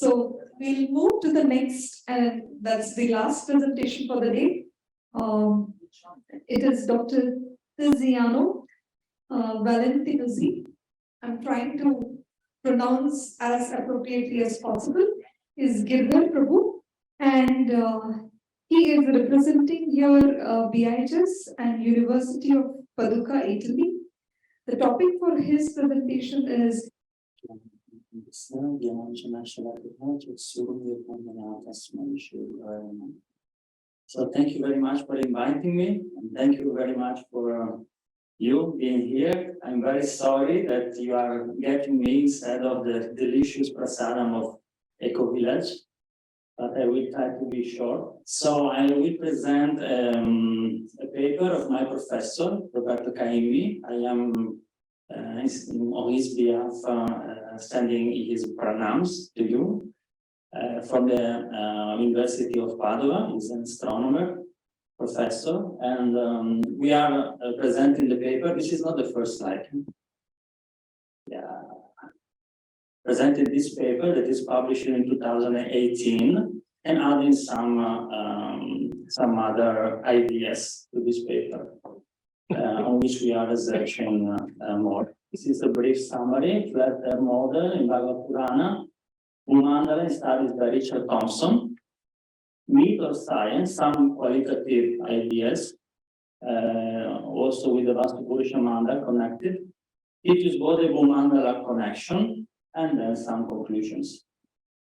So we'll move to the next, and that's the last presentation for the day. It is Dr. Tiziano, Valentinuzzi. I'm trying to pronounce as appropriately as possible. Is Girdhar Prabhu, and he is representing here BIHS and University of Paducah, Italy. The topic for his presentation is So thank you very much for inviting me, and thank you very much for you being here. I'm very sorry that you are getting me instead of the delicious prasadam of Eco Village, but I will try to be short. So I will present a paper of my professor, Prof.Caimmi. I am on his behalf sending his pronouns to you from the University of Padua. He's an astronomer, professor, and we are presenting the paper. This is not the first slide. Yeah. Presented this paper that is published in 2018 and adding some other ideas to this paper on which we are researching more. This is a brief summary, flat Earth model in Bhagavata Purana, Bhu-mandala studies by Richard Thompson, myth or science, some qualitative ideas, also with the Vastu Purusha Mandala connected, Titius-Bode Bhu-mandala connection, and then some conclusions.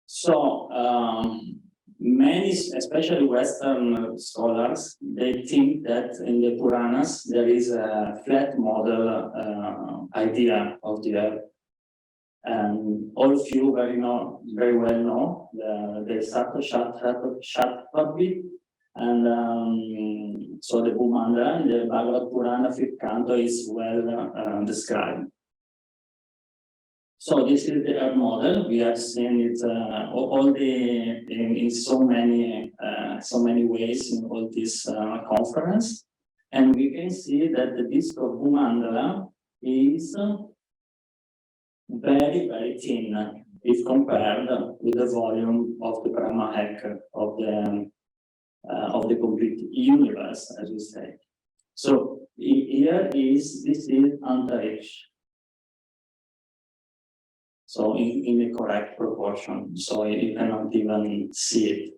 So, many, especially Western scholars, they think that in the Puranas there is a flat model idea of the Earth. And all of you very well know the Shatapabhi, and so the Bhu-mandala in the Bhagavata Purana 5th canto is well described. So this is the Earth model. We have seen it in so many ways in all this conference, and we can see that the disk of Bhu-mandala is very, very thin if compared with the volume of the Purāṇic of the complete universe, as we say. So this is Antariksh. So in the correct proportion, so you cannot even see it.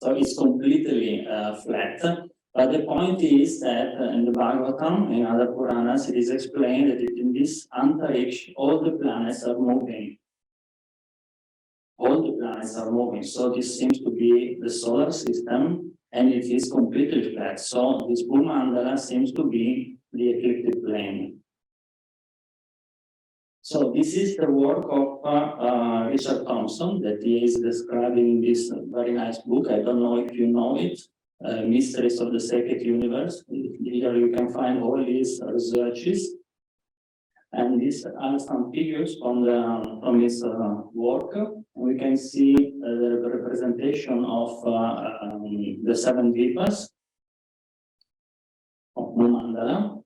So it's completely flat. But the point is that in the Bhagavatam, in other Puranas, it is explained that in this Antariksh, all the planets are moving. All the planets are moving. So this seems to be the solar system, and it is completely flat. So this Bhu-mandala seems to be the ecliptic plane. So this is the work of Richard Thompson that he is describing in this very nice book. I don't know if you know it, Mysteries of the Sacred Universe. Here you can find all these researches. And these are some figures from his work. We can see the representation of the 7 Dvipas of Bhu-mandala.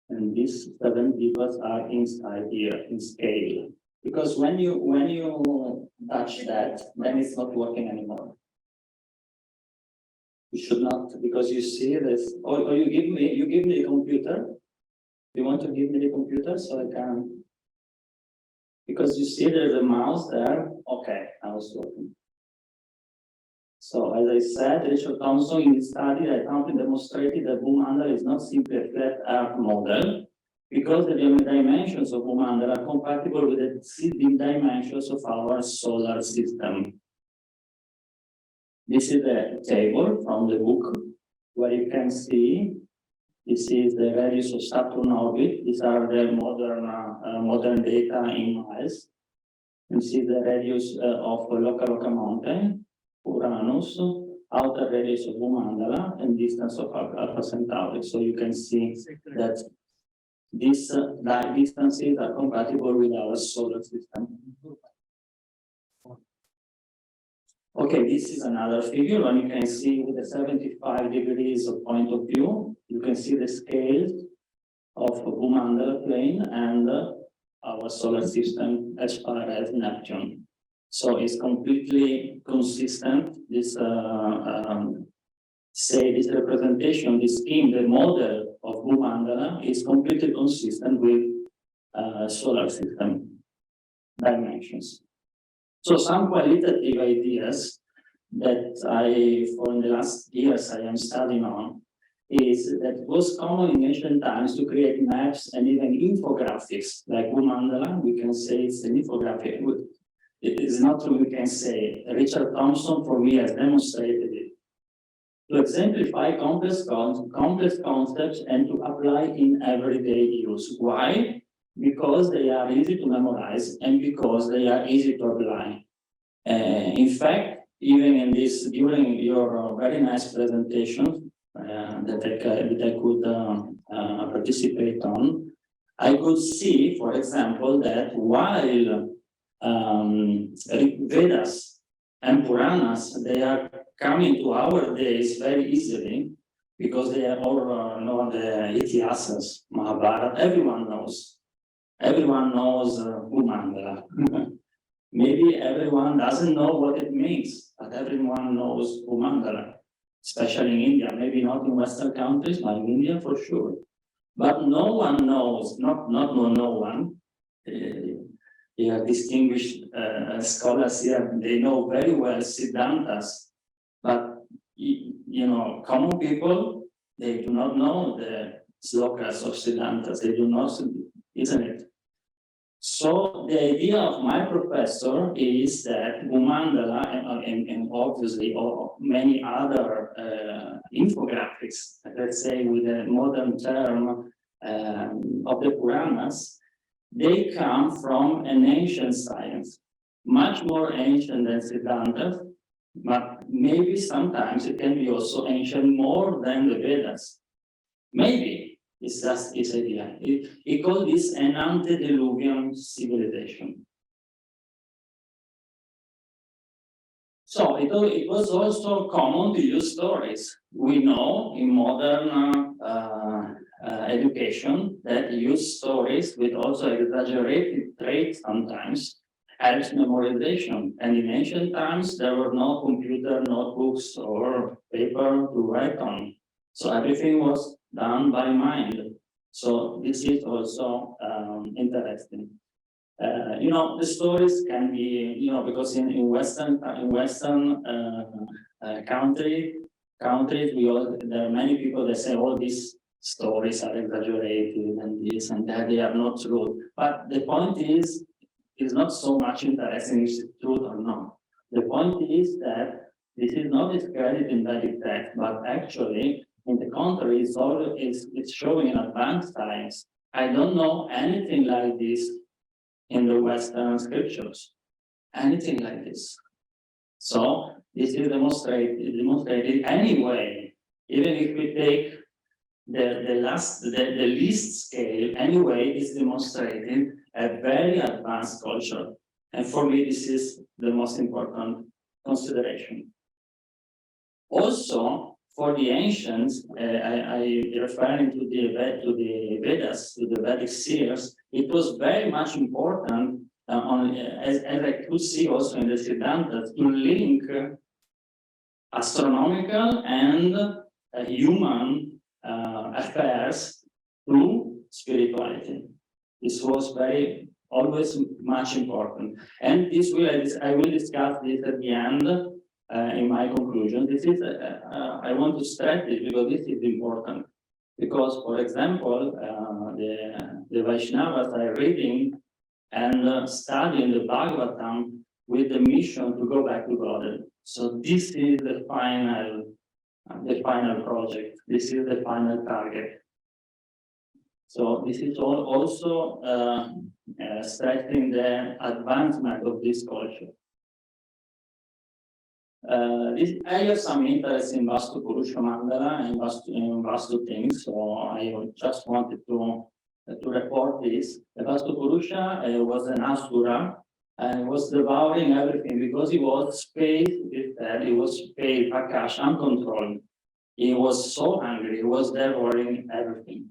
And these 7 Dvipas are inside here in scale. Because when you touch that, then it's not working anymore. You should not, because you see this. Or you give me the computer. You want to give me the computer so I can? Because you see there's a mouse there. Okay, now it's working. So as I said, Richard Thompson in his study, I found demonstrated that Bhu-mandala is not simply a flat Earth model, because the dimensions of Bhu-mandala are compatible with the dimensions of our solar system. This is a table from the book where you can see this is the radius of Saturn orbit. These are the modern data in miles. You see the radius of Loka mountain, Uranus, outer radius of Bhu-mandala, and distance of Alpha Centauri. So you can see that these distances are compatible with our solar system. Okay, this is another figure, and you can see with the 75 degrees of point of view, you can see the scale of Bhu-mandala plane and our solar system as far as Neptune. So it's completely consistent. This this representation, this scheme, the model of Bhu-mandala is completely consistent with solar system dimensions. So some qualitative ideas that for the last years I am studying on is that it was common in ancient times to create maps and even infographics like Bhu-mandala. We can say it's an infographic. It is not true, we can say. Richard Thompson for me has demonstrated it. To exemplify complex concepts and to apply in everyday use. Why? Because they are easy to memorize and because they are easy to apply. In fact, even in this, during your very nice presentation that I could participate on, I could see, for example, that while Vedas and Puranas, they are coming to our days very easily because they are all know the Itihasas, Mahabharata, everyone knows. Everyone knows Bhu-mandala. Maybe everyone doesn't know what it means, but everyone knows Bhu-mandala, especially in India, maybe not in Western countries, but in India for sure. But no one knows, not no one, distinguished scholars here, they know very well Siddhantas, but common people, they do not know the slokas of Siddhantas, they do not, isn't it? So the idea of my professor is that Bhu-mandala and obviously many other infographics, let's say with a modern term of the Puranas, they come from an ancient science, much more ancient than Siddhanta, but maybe sometimes it can be also ancient more than the Vedas. Maybe. It's just this idea. He called this an antediluvian civilization. So it was also common to use stories. We know in modern education that use stories with also exaggerated traits sometimes helps memorization. And in ancient times, there were no computer notebooks or paper to write on. So everything was done by mind. So this is also interesting. The stories can be, because in Western countries, there are many people that say all these stories are exaggerated and this and that, they are not true. But the point is not so much interesting if it's true or not. The point is that this is not discrediting Vedic text, but actually, in the contrary, it's showing an advanced science. I don't know anything like this in the Western scriptures, anything like this. So this is demonstrated anyway. Even if we take the least scale, anyway, is demonstrating a very advanced culture. And for me, this is the most important consideration. Also, for the ancients, I referring to the Vedas, to the Vedic seers, it was very much important, as I could see also in the Siddhantas, to link astronomical and human affairs to spirituality. This was always much important. And I will discuss this at the end. In my conclusion, this is I want to stress this because this is important. Because, for example, the Vaishnavas are reading and studying the Bhagavatam with the mission to go back to God. So this is the final project. This is the final target. So this is also stressing the advancement of this culture. I have some interest in Vastu Purusha Mandala and Vastu things, so I just wanted to report this. The Vastu Purusha was an Asura and was devouring everything because he was space, he was space, Akash, uncontrolled. He was so hungry, he was devouring everything,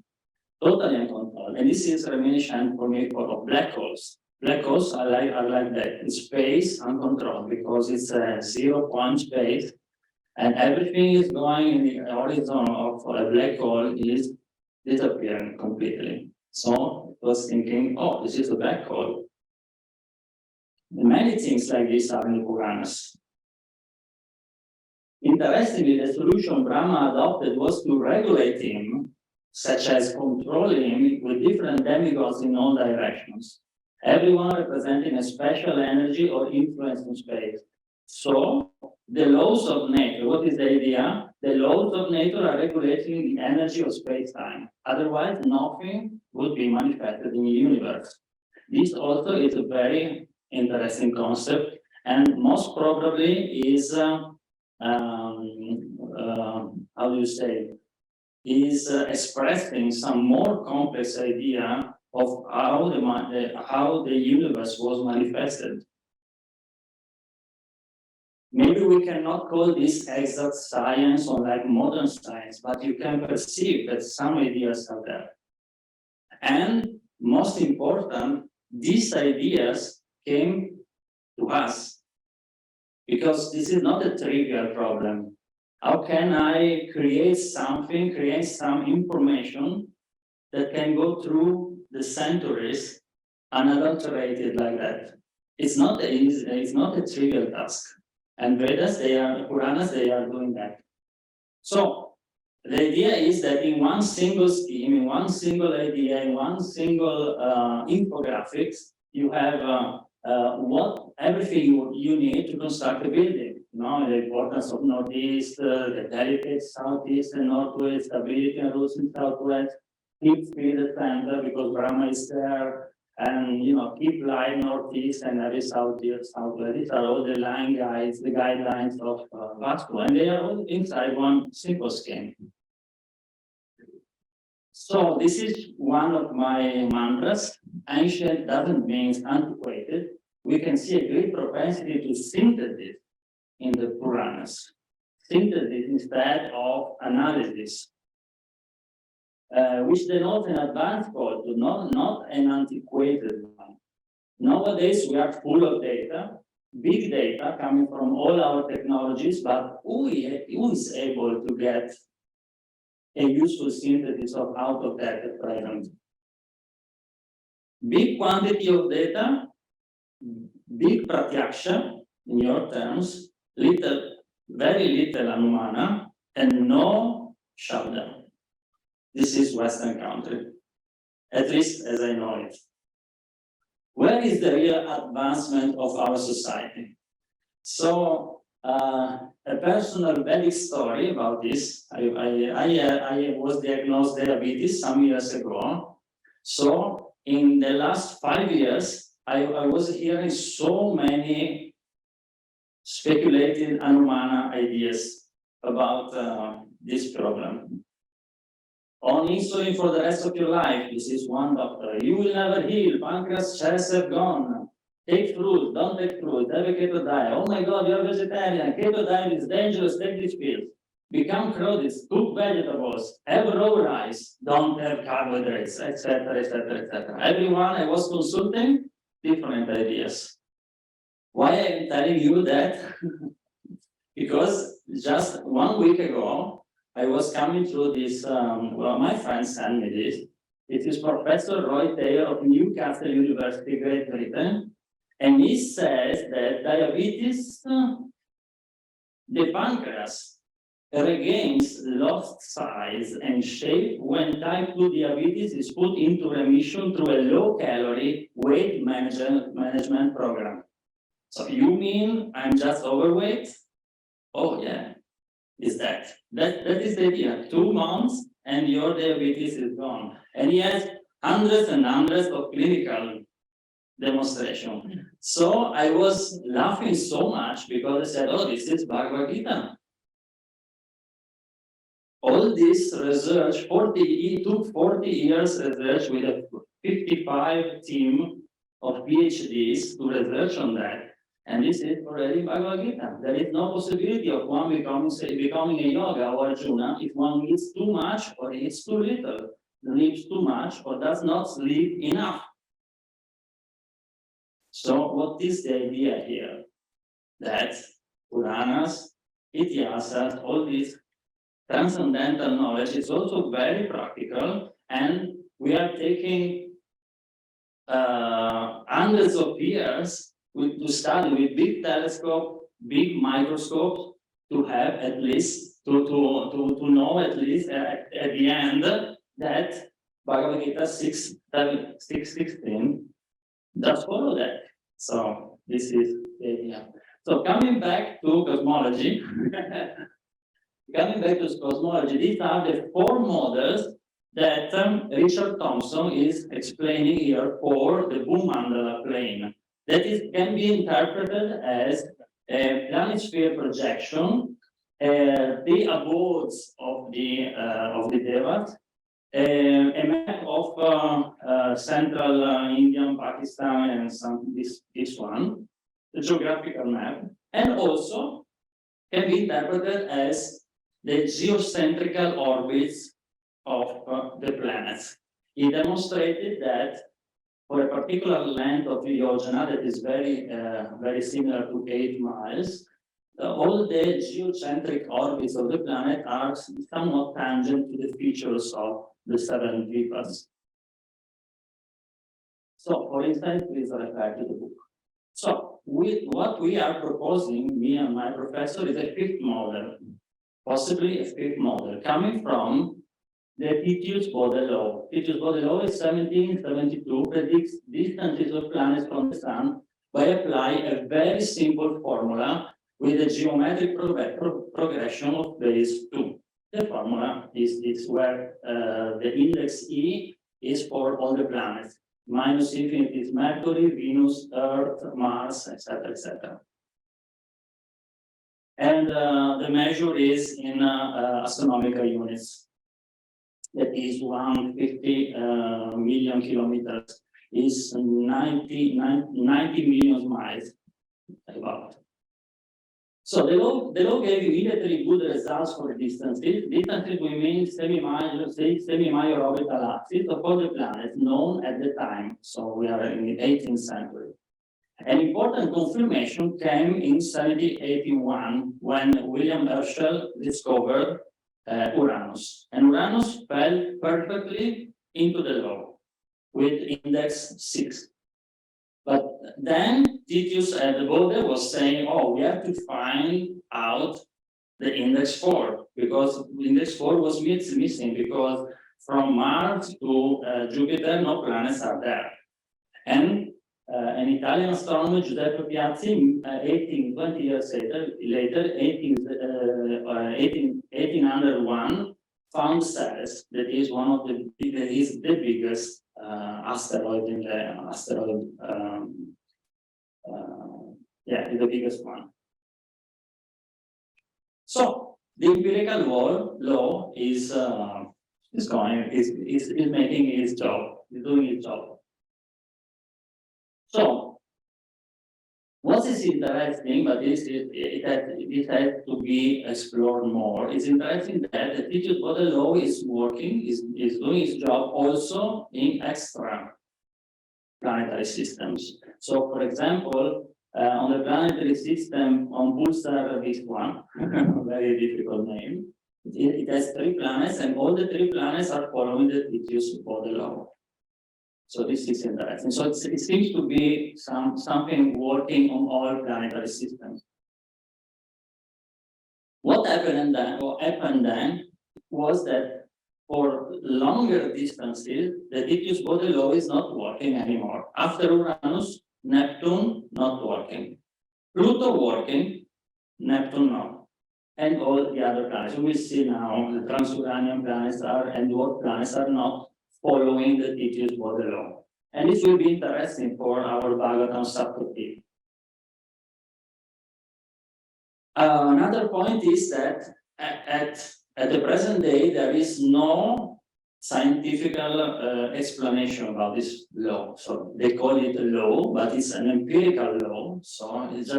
totally uncontrolled. And this is reminiscent for me of black holes. Black holes are like that. In space, uncontrolled, because it's a 0-point space, and everything is going in the horizon of a black hole is disappearing completely. So it was thinking, oh, this is a black hole. Many things like this are in the Puranas. Interestingly, the solution Brahma adopted was to regulate him, such as controlling him with different demigods in all directions, everyone representing a special energy or influence in space. So, the laws of nature, what is the idea? The laws of nature are regulating the energy of space-time. Otherwise, nothing would be manifested in the universe. This also is a very interesting concept, and most probably is how do you say, is expressing some more complex idea of how the universe was manifested. Maybe we cannot call this exact science or like modern science, but you can perceive that some ideas are there. And most important, these ideas came to us because this is not a trivial problem. How can I create something, create some information that can go through the centuries unadulterated like that? It's not a trivial task. And Vedas, Puranas, they are doing that. So the idea is that in one single scheme, in one single idea, in one single infographics, you have everything you need to construct a building. You know, the importance of northeast, the delicate southeast and northwest, stability and roots in southwest, keep speed at center because Brahma is there, and keep light northeast and every southeast, southwest. These are all the line guides, the guidelines of Vastu, and they are all inside one simple scheme. So this is one of my mantras. Ancient doesn't mean antiquated. We can see a great propensity to synthesis in the Puranas. Synthesis instead of analysis, which denotes an advanced culture, not an antiquated one. Nowadays, we are full of data, big data coming from all our technologies, but who is able to get a useful synthesis out of that at present? Big quantity of data, big pratyaksha, in your terms, very little anumana, and no shabda. This is Western country, at least as I know it. Where is the real advancement of our society? So, a personal Vedic story about this. I was diagnosed diabetes some years ago. So, in the last 5 years, I was hearing so many speculated Anumana ideas about this problem. On insulin for the rest of your life, this is one doctor. You will never heal, pancreas cells have gone. Take fruit, don't take fruit, have a keto diet. Oh my God, you're vegetarian, keto diet is dangerous, take this pill. Become crowded, cook vegetables, have raw rice, don't have carbohydrates, etc., etc., etc. Everyone I was consulting, different ideas. Why am I telling you that? Because just 1 week ago, I was coming through this, my friend sent me this. It is Professor Roy Taylor of Newcastle University, Great Britain. And he says that diabetes, the pancreas regains lost size and shape when type 2 diabetes is put into remission through a low-calorie weight management program. So you mean I'm just overweight? Oh yeah, is that is the idea. 2 months and your diabetes is gone. And he has hundreds and hundreds of clinical demonstration. So I was laughing so much because I said, oh, this is Bhagavad Gita. All this research, it took 40 years research with a 55 team of PhDs to research on that. And this is already Bhagavad Gita. There is no possibility of one becoming a yoga or Arjuna if one eats too much or eats too little, sleeps too much or does not sleep enough. So what is the idea here? That Puranas, Itihasas, all this transcendental knowledge is also very practical, and we are taking hundreds of years to study with big telescope, big microscopes, to have at least to know at least at the end that Bhagavad Gita 6:16 just follow that. So this is the idea. So coming back to cosmology, these are the four models that Richard Thompson is explaining here for the Bhu-mandala plane. That can be interpreted as a planisphere projection, the abodes of the devas, a map of central India, Pakistan, and this one, the geographical map, and also can be interpreted as the geocentrical orbits of the planets. He demonstrated that for a particular length of the Yojana that is very similar to 8 miles, all the geocentric orbits of the planet are somewhat tangent to the features of the 7 dvipas. So, for instance, please refer to the book. So, what we are proposing, me and my professor, is a fifth model, possibly a fifth model, coming from the Titius-Bode Law. Titius-Bode Law is 1772, predicts distances of planets from the Sun by applying a very simple formula with a geometric progression of base 2. The formula is where the index E is for all the planets. Minus infinity is Mercury, Venus, Earth, Mars, etc., etc. And the measure is in astronomical units. That is 150 million kilometers, is 90 million miles, about. So the law gave immediately good results for distances. Distances we mean semi-major orbital axis of all the planets known at the time. So we are in the 18th century. An important confirmation came in 1781 when William Herschel discovered Uranus. And Uranus fell perfectly into the law with index 6. But then Titius-Bode was saying, oh, we have to find out the index 4, because index 4 was missing, because from Mars to Jupiter, no planets are there. And an Italian astronomer, Giuseppe Piazzi, 20 years later, 1801, found Ceres, that is one of the biggest asteroid in the asteroid. The biggest one. So the empirical law is making its job, is doing its job. So what is interesting, but it has to be explored more. It's interesting that the Titius-Bode law is working, is doing its job also in extra planetary systems. So, for example, on the planetary system on Pulsar, this one, very difficult name, it has 3 planets, and all the 3 planets are following the Titius-Bode law. So this is interesting. So it seems to be something working on all planetary systems. What happened then was that for longer distances, the Titius-Bode law is not working anymore. After Uranus, Neptune not working. Pluto working, Neptune not. And all the other planets. We will see now the transuranian planets and dwarf planets are not following the Titius-Bode law. And this will be interesting for our Bhagavatam subtopic. Another point is that at the present day, there is no scientific explanation about this law. So they call it a law, but it's an empirical law. So it's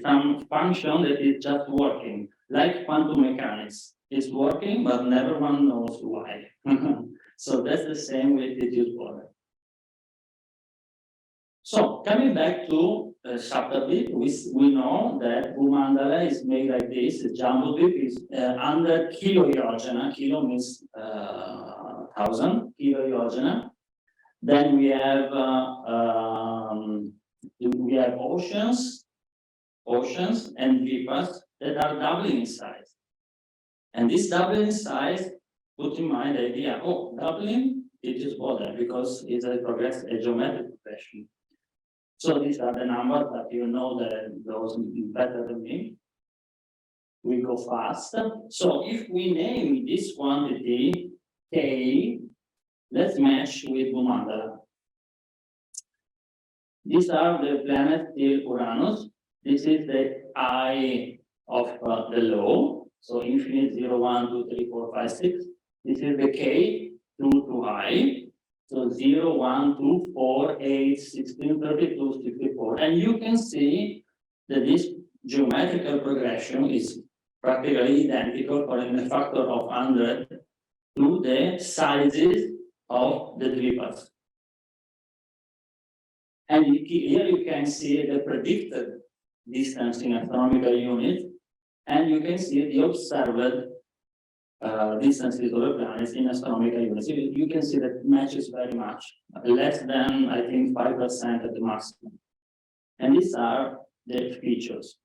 some function that is just working, like quantum mechanics. It's working, but never one knows why. So that's the same with Titius-Bode. So coming back to chapter B, we know that Bhu-mandala is made like this. The jumbo dip is under kilo-yojana. Kilo means 1,000 kilo-yojana. Then we have oceans and dvipas that are doubling in size. And this doubling in size put in mind the idea, oh, doubling, it is bothered because it's a geometric progression. So these are the numbers, but you know those better than me. We go fast. So if we name this quantity K, let's match with Bhu-mandala. These are the planets till Uranus. This is the eye of the law. So infinite 0, 1, 2, 3, 4, 5, 6. This is the K, 2 to I. So 0, 1, 2, 4, 8, 16, 32, 64. And you can see that this geometrical progression is practically identical for a factor of 100 to the sizes of the dvipas. And here you can see the predicted distance in astronomical units, and you can see the observed distances of the planets in astronomical units. You can see that matches very much, less than, I think, 5% at the maximum. And these are the features.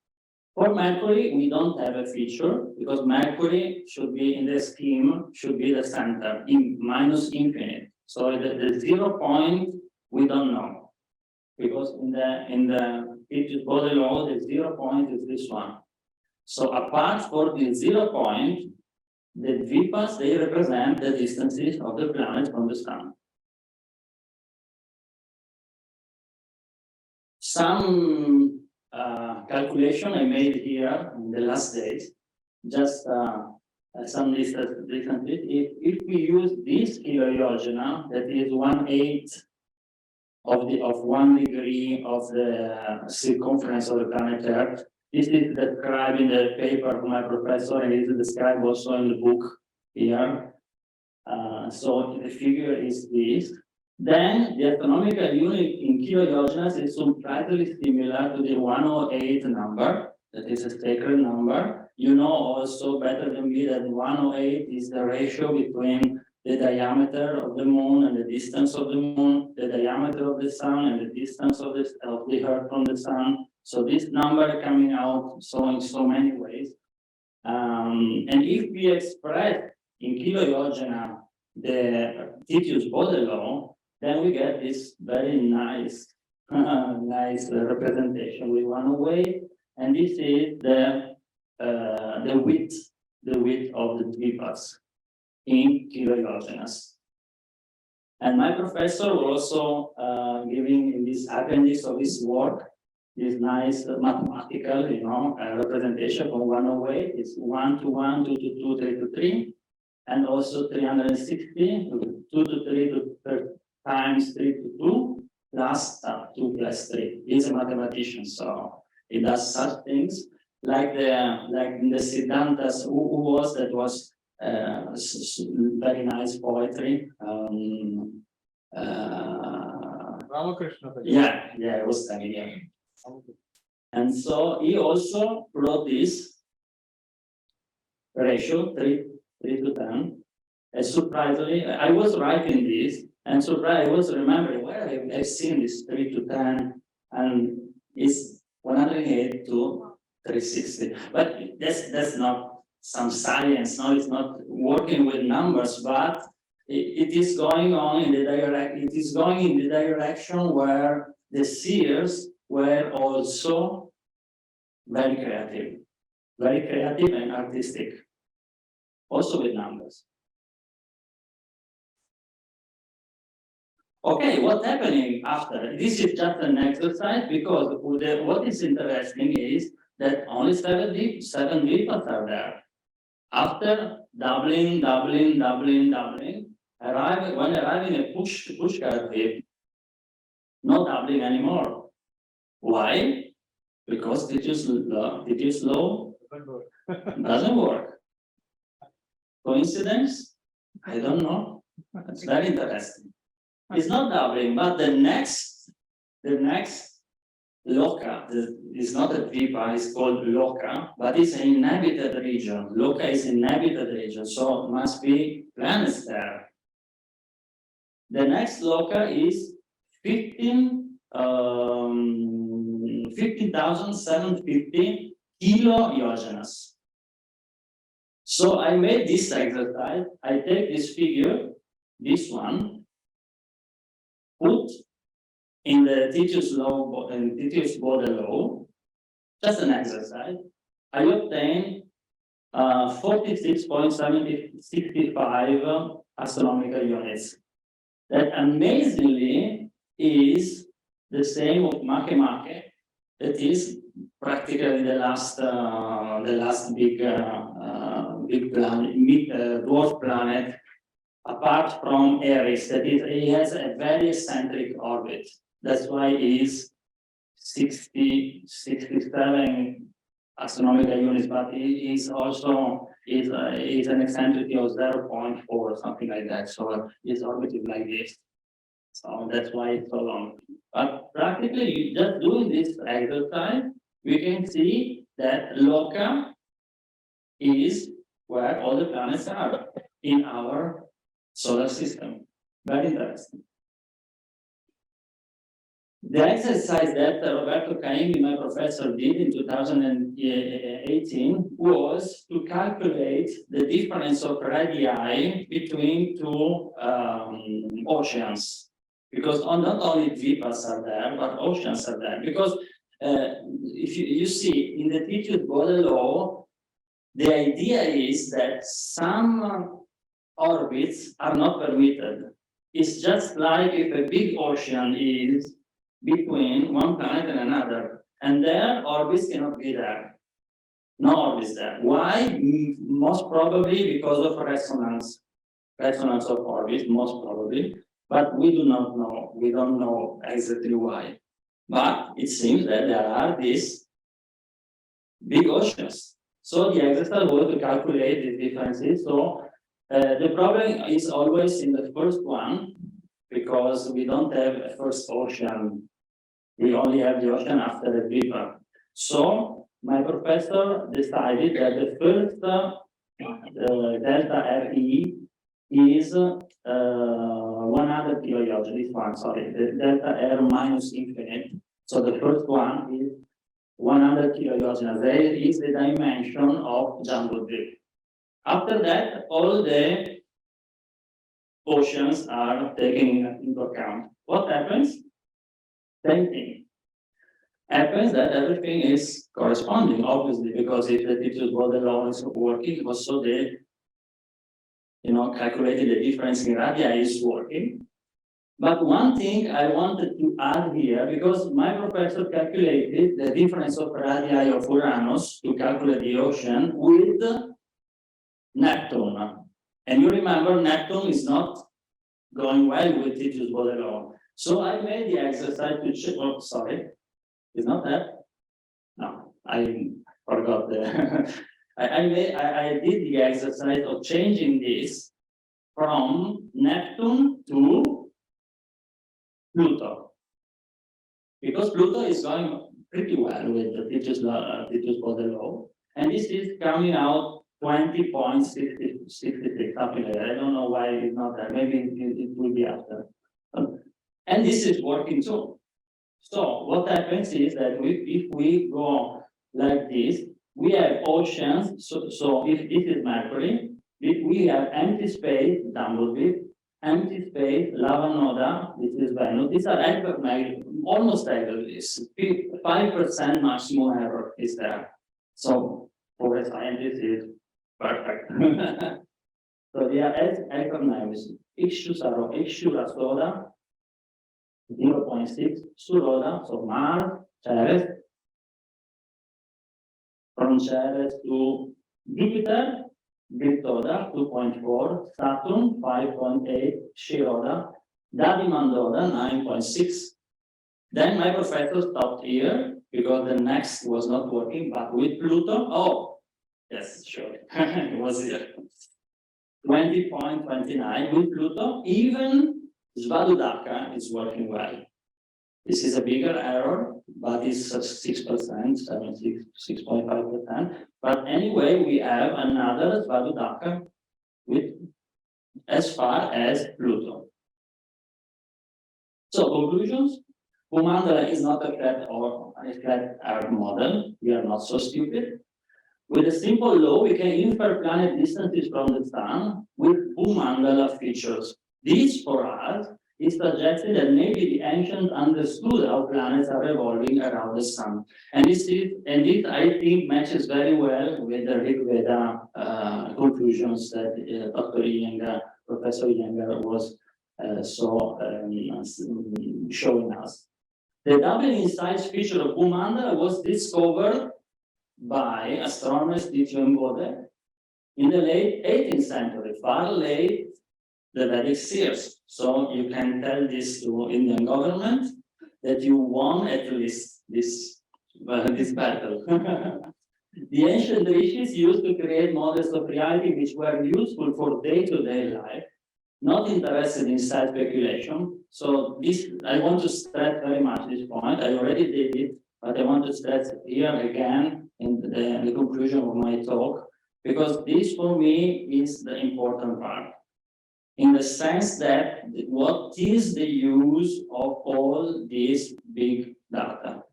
For Mercury, we don't have a feature because Mercury should be in the scheme, should be the center, in minus infinite. So the 0 point, we don't know. Because in the Titius-Bode law, the 0 point is this one. So apart from the 0 point, the dvipas, they represent the distances of the planet from the sun. Some calculation I made here in the last days, just some distances. If we use this kilo-yojana, that is 1/8 of 1 degree of the circumference of the planet Earth. This is described in the paper of my professor, and it is described also in the book here. So the figure is this. Then the astronomical unit in kilo-yojanas is slightly similar to the 108 number. That is a sacred number. You know also better than me that 108 is the ratio between the diameter of the moon and the distance of the moon, the diameter of the sun and the distance of the Earth from the sun. So this number coming out in so many ways. And if we express in kilo-yojana the Titius-Bode law, then we get this very nice, representation with 108, and this is the width of the dvipas in kilo-yojanas. And my professor was also giving in this appendix of his work this nice mathematical, representation from 108. It's 1 to 1, 2 to 2, 3 to 3, and also 360, 2 to 3 to 3 times 3 to 2, plus 2 plus 3. He's a mathematician, so he does such things like in the Siddhāntas, who was that was very nice poetry. Ramakrishna. Yeah, it was Tamilian. And so he also wrote this ratio 3 to 10. And surprisingly, I was writing this, and surprisingly, I was remembering where I've seen this 3 to 10, and it's 108 to 360. But that's not some science. No, it's not working with numbers, but it is going on in the direction where the seers were also very creative and artistic, also with numbers. Okay, what's happening after? This is just an exercise because what is interesting is that only 7 dvipas are there. After doubling, when arriving a pushkar dvip, no doubling anymore. Why? Because Titius law doesn't work. Coincidence? I don't know. It's very interesting. It's not doubling, but the next the next loca is not a Vipa, it's called loca, but it's an inhabited region. Loca is inhabited region, so it must be planets there. The next loca is 15,750 kilo-Diogenes. So I made this exercise. I take this figure, this one, put in the Titius-Bode law, just an exercise. I obtain 46.65 astronomical units. That amazingly is the same of Makemake. That is practically the last big planet, dwarf planet, apart from Eris. That is, he has a very eccentric orbit. That's why he is 67 astronomical units, but he is also is an eccentricity of 0.4 or something like that. So his orbit is like this. So that's why it's so long. But practically, just doing this exercise, we can see that loca is where all the planets are in our solar system. Very interesting. The exercise that Prof.Caimmi, my professor, did in 2018 was to calculate the difference of radii between two oceans. Because not only Vipas are there, but oceans are there. Because if you see in the Titius-Bode law, the idea is that some orbits are not permitted. It's just like if a big ocean is between one planet and another, and their orbits cannot be there. No orbits there. Why? Most probably because of resonance of orbits, most probably, but we do not know. We don't know exactly why. But it seems that there are these big oceans. So the exercise was to calculate the differences. So the problem is always in the first one, because we don't have a first ocean. We only have the ocean after the Vipa. So my professor decided that the first delta RE is 100 kilojoules. This one, sorry, the delta R minus infinite. So the first one is 100 kilojoules. There is the dimension of Jumbo Drift. After that, all the oceans are taken into account. What happens? Same thing. Happens that everything is corresponding, obviously, because if the Titius-Bode law is working, also the calculated the difference in radii is working. But one thing I wanted to add here, because my professor calculated the difference of radii of Uranus to calculate the ocean with Neptune. And you remember Neptune is not going well with Titius-Bode law. So I made the exercise to check. Oh, sorry, is not that? No, I forgot the. I did the exercise of changing this from Neptune to Pluto, because Pluto is going pretty well with the Titius-Bode law, and this is coming out 20.66, something like that. I don't know why it's not there. Maybe it will be after. And this is working too. So what happens is that if we go like this, we have oceans. So if this is Mercury, we have empty space, Dumbledore, empty space, Lava Noda, this is Venus. These are almost egregious. 5% maximum error is there. So for a scientist, is perfect. So they are economics. Ixura soda, 0.6, Suroda, so Mars, Ceres, from Ceres to Jupiter, Gritoda, 2.4, Saturn, 5.8, Shiroda, Dadimandoda, 9.6. Then my professor stopped here because the next was not working, but with Pluto, oh, yes, sure, it was here. 20.29 with Pluto, even Svadudaka is working well. This is a bigger error, but it's 6%, 6.5%. But anyway, we have another Svadhyaka with as far as Pluto. So conclusions: Bhu-mandala is not a flat Earth model. We are not so stupid. With a simple law, we can infer planet distances from the sun with Bhu-mandala features. This, for us, is suggesting that maybe the ancients understood how planets are revolving around the sun. And this, I think, matches very well with the Rig Veda conclusions that Dr. Iyengar, Professor Iyengar was showing us. The doubling in size feature of Bhu-mandala was discovered by astronomers Titius-Bode in the late 18th century, far late the Vedic seers. So you can tell this to Indian government that you won at least this battle. The ancient rishis used to create models of reality which were useful for day-to-day life, not interested in self-speculation. So this, I want to stress very much this point. I already did it, but I want to stress here again in the conclusion of my talk, because this for me is the important part. In the sense that what is the use of all these big data?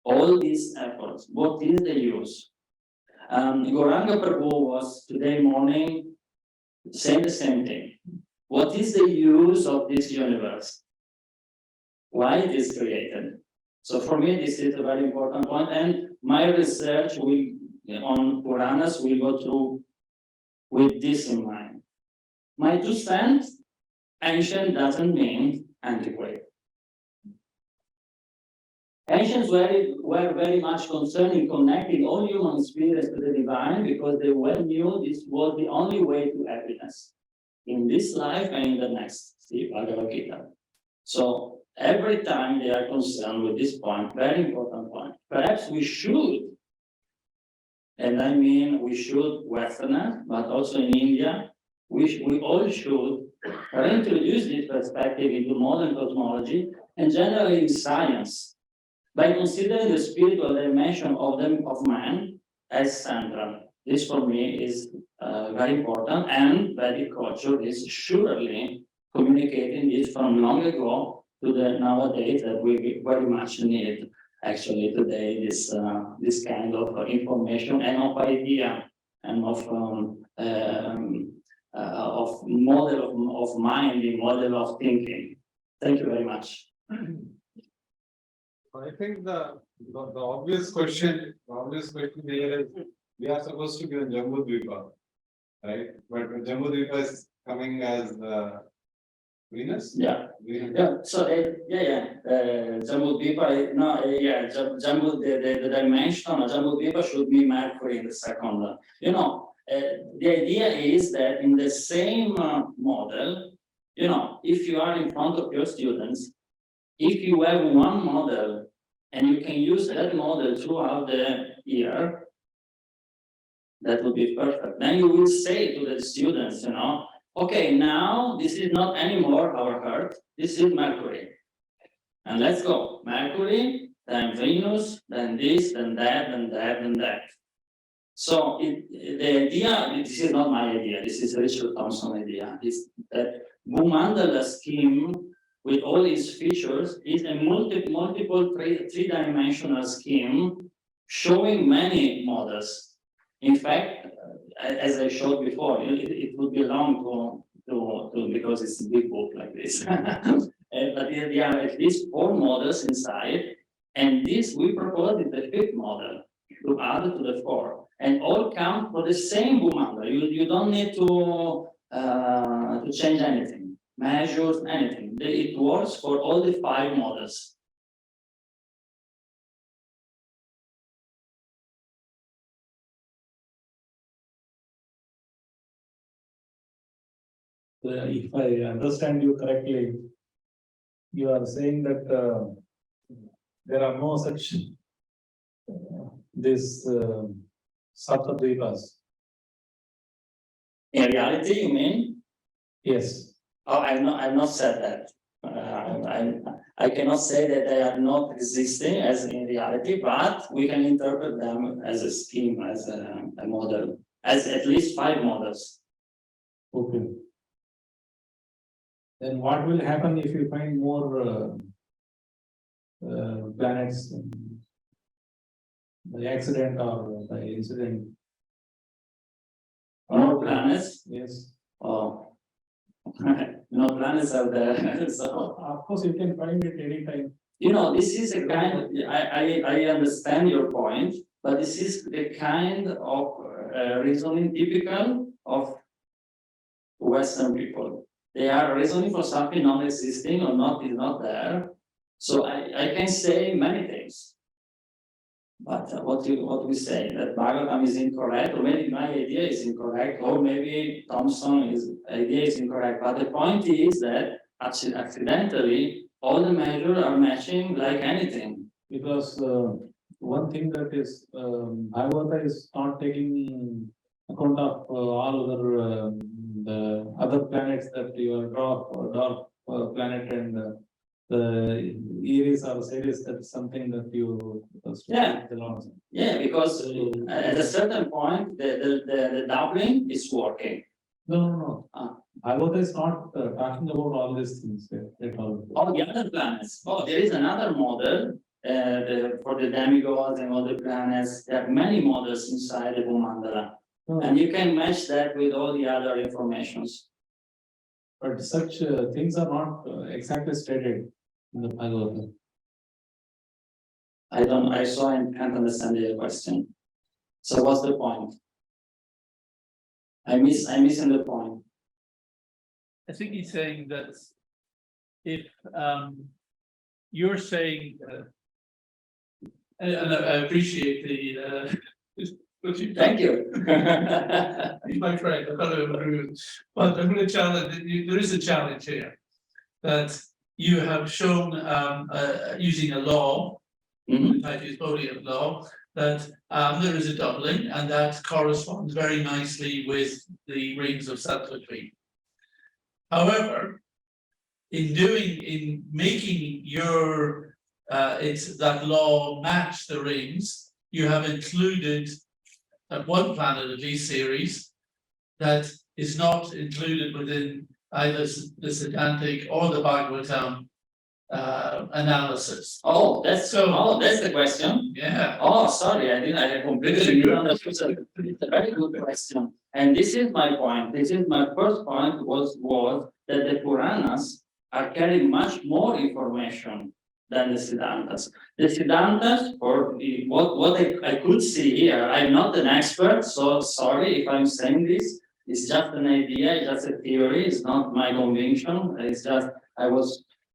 All these efforts, what is the use? Gauranga Prabhu was today morning saying the same thing. What is the use of this universe? Why it is created? So for me, this is a very important point, and my research on Puranas will go through with this in mind. My 2 cents, ancient doesn't mean antiquated. Ancients were very much concerned in connecting all human experience to the divine, because they well knew this was the only way to happiness in this life and in the next. See Bhagavad Gita. So every time they are concerned with this point, very important point. Perhaps we should, and I mean we should, Westerners, but also in India, we all should reintroduce this perspective into modern cosmology and generally in science, by considering the spiritual dimension of man as central. This for me is very important, and Vedic culture is surely communicating this from long ago to the nowadays that we very much need actually today, this kind of information and of idea and of model of mind, the model of thinking. Thank you very much. I think the obvious question here is, we are supposed to be on Jambudvipa, right? But Jambudvipa is coming as Venus? Yeah. Venus. Yeah. So Jambudvipa, the dimension of Jambudvipa should be Mercury in the second. The idea is that in the same model, if you are in front of your students, if you have one model and you can use that model throughout the year, that would be perfect. Then you will say to the students, okay, now this is not anymore our Earth, this is Mercury. And let's go. Mercury, then Venus, then this, then that, then that, then that. So the idea, this is not my idea, this is Richard Thompson's idea, is that Bhu-mandala scheme with all its features is a multiple three-dimensional scheme showing many models. In fact, as I showed before, it would be long to because it's a big book like this. But there are at least 4 models inside, and this we propose is the 5th model to add to the 4, and all count for the same Bhu-mandala. You don't need to change anything, measures, anything. It works for all the 5 models. If I understand you correctly, you are saying that there are no such Saptadvipas. In reality, you mean? Yes. Oh, I've not said that. I cannot say that they are not existing as in reality, but we can interpret them as a scheme, as a model, as at least 5 models. Okay. Then what will happen if you find more planets by accident or by incident? More planets? Yes. Oh, no planets are there. So, Of course, you can find it anytime. you know, this is a kind of, I understand your point, but this is the kind of reasoning typical of Western people. They are reasoning for something non-existing or not is not there. So I can say many things. But what we say that Bhagavatam is incorrect, or maybe my idea is incorrect, or maybe Thompson's idea is incorrect. But the point is that accidentally all the measures are matching like anything. Because one thing that is Bhagavata is not taking account of all other the other planets that your dark planet and the Eris or Ceres, that's something that you Yeah. belongs. Yeah, because at a certain point the doubling is working. No. Ah. Bhagavata is not talking about all these things at all. All the other planets. Oh, there is another model for the demigods and other planets. There are many models inside the Bhu-mandala. No, And you can match that with all the other informations. but such things are not exactly stated in the Bhagavata. I can't understand your question. So what's the point? I'm missing the point. I think he's saying that if you're saying, and I appreciate the what you've done. Thank you. My friend, I thought I would agree with, but I'm going to challenge. There is a challenge here that you have shown using a law, Mhm. the Titius-Bode law, that there is a doubling, and that corresponds very nicely with the rings of Sattva-Tree. However, in making your it's that law match the rings, you have included one planet of these series that is not included within either the Siddhāntic or the Bhagavatam analysis. Oh, that's the question. Yeah. Oh, sorry, I completely misunderstood. It's a very good question. And this is my point. This is my first point was that the Puranas are carrying much more information than the Siddhantas. The Siddhantas, or what I could see here, I'm not an expert, so sorry if I'm saying this. It's just an idea, it's just a theory, it's not my conviction. It's just, I was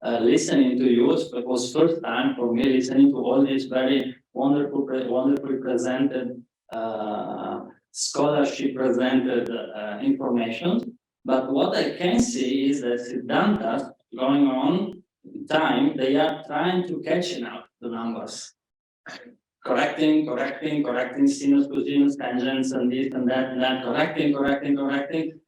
listening to you. It was first time for me listening to all these very wonderfully presented scholarship presented information. But what I can see is that Siddhantas going on in time, they are trying to catch up the numbers. Correcting sinus, cosinus, tangents, and this and that, and that, correcting.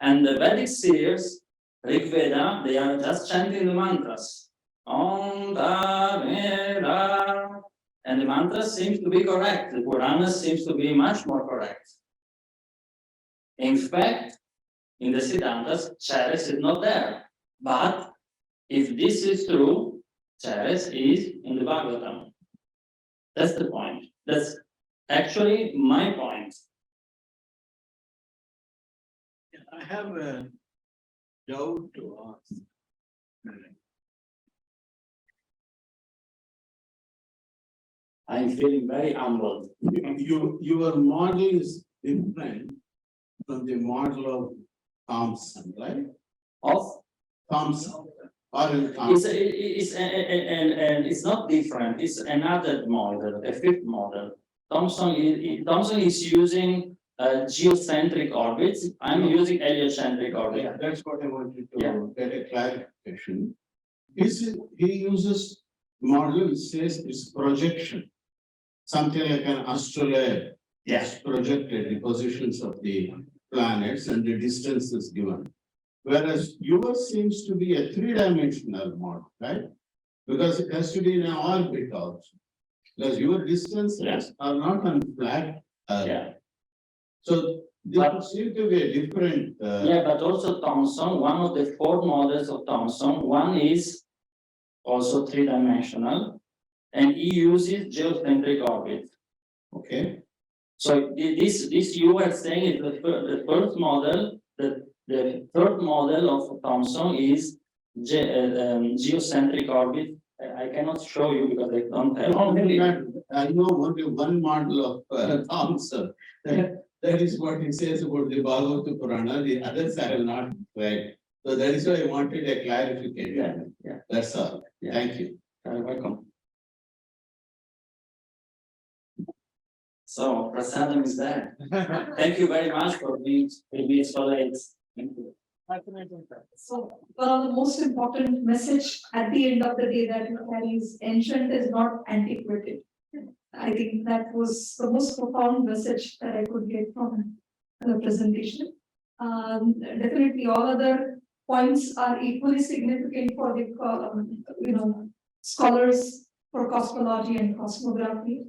And the Vedic seers, Rig Veda, they are just chanting the mantras. Om, da, me, da. And the mantras seems to be correct. The Purana seems to be much more correct. In fact, in the Siddhantas, Charis is not there. But if this is true, Charis is in the Bhagavatam. That's the point. That's actually my point. I have a doubt to ask. I'm feeling very humbled. Your model is different from the model of Thomson, right? Of Thomson. Or in it's not different. It's another model, a fifth model. Thomson is using geocentric orbits. I'm using heliocentric orbits. Yeah, that's what I wanted to Yeah. get a clarification. He uses model, it says it's projection. Something like an astrolabe. Yes. It's projected the positions of the planets and the distances given. Whereas yours seems to be a three-dimensional model, right? Because it has to be in an orbit also. Because your distances are not on flat earth. Yeah. So there seem to be a different. Yeah, but also Thomson, one of the four models of Thomson, one is also three-dimensional, and he uses geocentric orbit. Okay, So this you were saying is the first model, the third model of Thomson is geocentric orbit. I cannot show you because I don't have. I know only one model of Thomson. That is what it says about the Bhagavata Purana, the others are not right. So that is why I wanted a clarification. Yeah. That's all. Yeah. Thank you. You're welcome. So Prasadam is there. Thank you very much for being so late. Thank you. So one of the most important message at the end of the day that is ancient is not antiquated. I think that was the most profound message that I could get from the presentation. Definitely all other points are equally significant for the scholars for cosmology and cosmography.